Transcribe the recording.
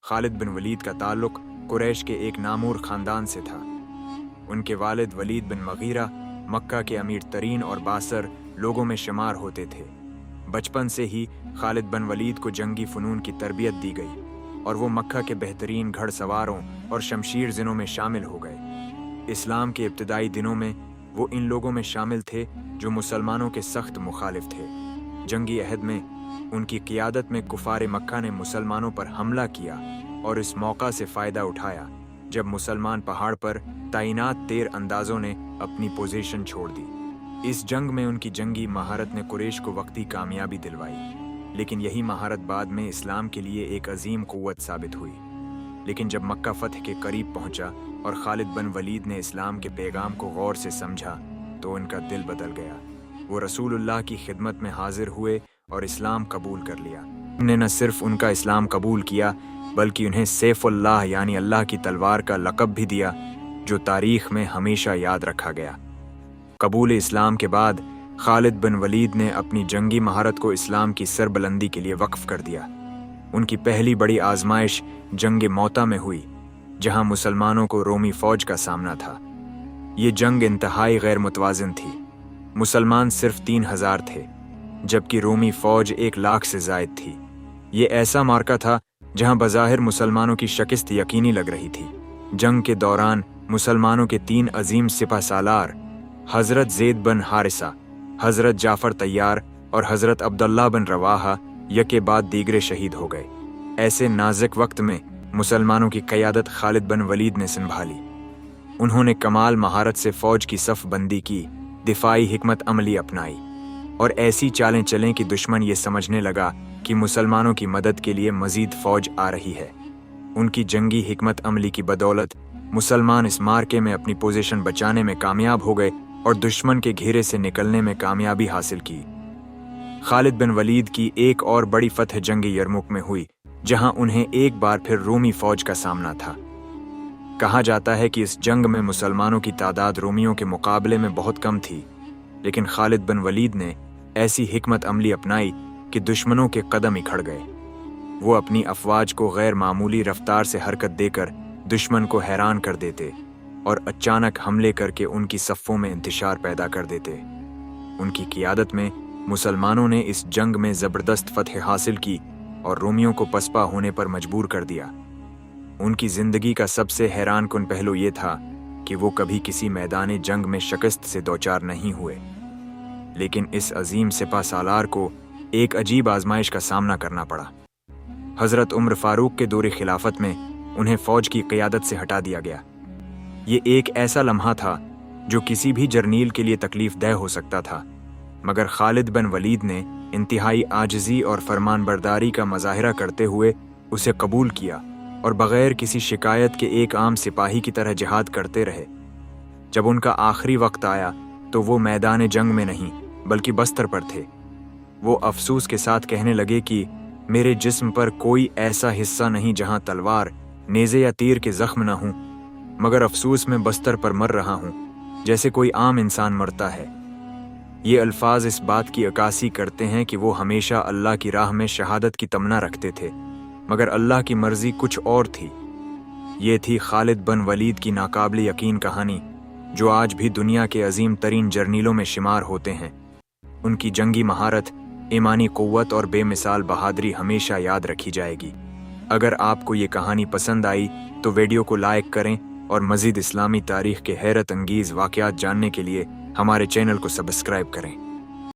खालिद बिन वलीद का ताल्लुक कुरैश के एक नामूर खानदान से था। उनके वालिद वलीद बिन मगीरा मक्का के अमीर तरीन और बासर लोगों में शुमार होते थे। बचपन से ही खालिद बिन वलीद को जंगी फ़नून की तरबियत दी गई और वो मक्का के बेहतरीन घड़सवारों और शमशीर ज़िनों में शामिल हो गए। इस्लाम के इब्तदाई दिनों में वो इन लोगों में शामिल थे जो मुसलमानों के सख्त मुखालिफ थे। जंगी अहद में उनकी क़ियादत में कुफ़ार मक्का ने मुसलमानों पर हमला किया और इस मौका से फ़ायदा उठाया जब मुसलमान पहाड़ पर तैनात तीर अंदाज़ों ने अपनी पोजीशन छोड़ दी। इस जंग में उनकी जंगी महारत ने कुरैश को वक्ती कामयाबी दिलवाई, लेकिन यही महारत बाद में इस्लाम के लिए एक अजीम क़ुव्वत साबित हुई। लेकिन जब मक्का फ़तह के करीब पहुंचा और खालिद बिन वलीद ने इस्लाम के पैगाम को गौर से समझा तो उनका दिल बदल गया। वो रसूलुल्लाह की खिदमत में हाजिर हुए और इस्लाम कबूल कर लिया। उन्होंने न सिर्फ उनका इस्लाम कबूल किया बल्कि उन्हें सैफुल्लाह यानी अल्लाह की तलवार का लक़ब भी दिया, जो तारीख़ में हमेशा याद रखा गया। कबूल इस्लाम के बाद खालिद बिन वलीद ने अपनी जंगी महारत को इस्लाम की सरबलंदी के लिए वक्फ कर दिया। उनकी पहली बड़ी आजमाइश जंग मौता में हुई, जहां मुसलमानों को रोमी फ़ौज का सामना था। ये जंग इंतहाई गैर मुतवाज़िन थी। मुसलमान सिर्फ 3000 थे, जबकि रोमी फ़ौज 1 लाख से ज़ायद थी। ये ऐसा मार्का था जहां बज़ाहिर मुसलमानों की शिकस्त यकीनी लग रही थी। जंग के दौरान मुसलमानों के 3 अजीम सिपह सालार हज़रत ज़ैद बिन हारिसा, हज़रत जाफ़र तैयार और हज़रत अब्दुल्लाह बिन रवाहा यके बाद दीगरे शहीद हो गए। ऐसे नाज़ुक वक्त में मुसलमानों की क़यादत खालिद बिन वलीद ने संभाली। उन्होंने कमाल महारत से फ़ौज की सफ़ बंदी की, दिफाई हिकमत अमली अपनाई और ऐसी चालें चलें कि दुश्मन ये समझने लगा कि मुसलमानों की मदद के लिए मज़ीद फ़ौज आ रही है। उनकी जंगी हिकमत अमली की बदौलत मुसलमान इस मार्के में अपनी पोजीशन बचाने में कामयाब हो गए और दुश्मन के घेरे से निकलने में कामयाबी हासिल की। खालिद बिन वलीद की एक और बड़ी फतह जंग यरमुक में हुई, जहां उन्हें एक बार फिर रोमी फ़ौज का सामना था। कहा जाता है कि इस जंग में मुसलमानों की तादाद रोमियों के मुकाबले में बहुत कम थी, लेकिन खालिद बिन वलीद ने ऐसी हिकमत अमली अपनाई कि दुश्मनों के कदम इखड़ गए। वो अपनी अफवाज को गैर मामूली रफ्तार से हरकत देकर दुश्मन को हैरान कर देते और अचानक हमले करके उनकी सफ़ों में इंतशार पैदा कर देते। उनकी क़ियादत में मुसलमानों ने इस जंग में ज़बरदस्त फतह हासिल की और रोमियों को पसपा होने पर मजबूर कर दिया। उनकी ज़िंदगी का सबसे हैरान कुन पहलू ये था कि वो कभी किसी मैदान जंग में शिकस्त से दौचार नहीं हुए, लेकिन इस अजीम सिपह सालार को एक अजीब आजमाइश का सामना करना पड़ा। हज़रत उमर फ़ारूक के दौरे खिलाफत में उन्हें फ़ौज की क़यादत से हटा दिया गया। ये एक ऐसा लम्हा था जो किसी भी जर्नील के लिए तकलीफ़ दह हो सकता था, मगर खालिद बिन वलीद ने इंतहाई आजिज़ी और फरमानबरदारी का मज़ाहिरा करते हुए उसे कबूल किया और बग़ैर किसी शिकायत के एक आम सिपाही की तरह जिहाद करते रहे। जब उनका आखिरी वक्त आया तो वो मैदान जंग में नहीं बल्कि बस्तर पर थे। वो अफसोस के साथ कहने लगे कि मेरे जिस्म पर कोई ऐसा हिस्सा नहीं जहां तलवार, नेज़े या तीर के ज़ख्म न हों, मगर अफसोस में बस्तर पर मर रहा हूं जैसे कोई आम इंसान मरता है। ये अल्फाज इस बात की अक्कासी करते हैं कि वो हमेशा अल्लाह की राह में शहादत की तमन्ना रखते थे, मगर अल्लाह की मर्ज़ी कुछ और थी। ये थी खालिद बिन वलीद की नाकाबिल यकीन कहानी, जो आज भी दुनिया के अजीम तरीन जर्नीलों में शुमार होते हैं। उनकी जंगी महारत, ईमानी क़ुव्वत और बेमिसाल बहादुरी हमेशा याद रखी जाएगी। अगर आपको ये कहानी पसंद आई तो वीडियो को लाइक करें और मज़ीद इस्लामी तारीख़ के हैरत अंगीज़ वाक़यात जानने के लिए हमारे चैनल को सब्सक्राइब करें।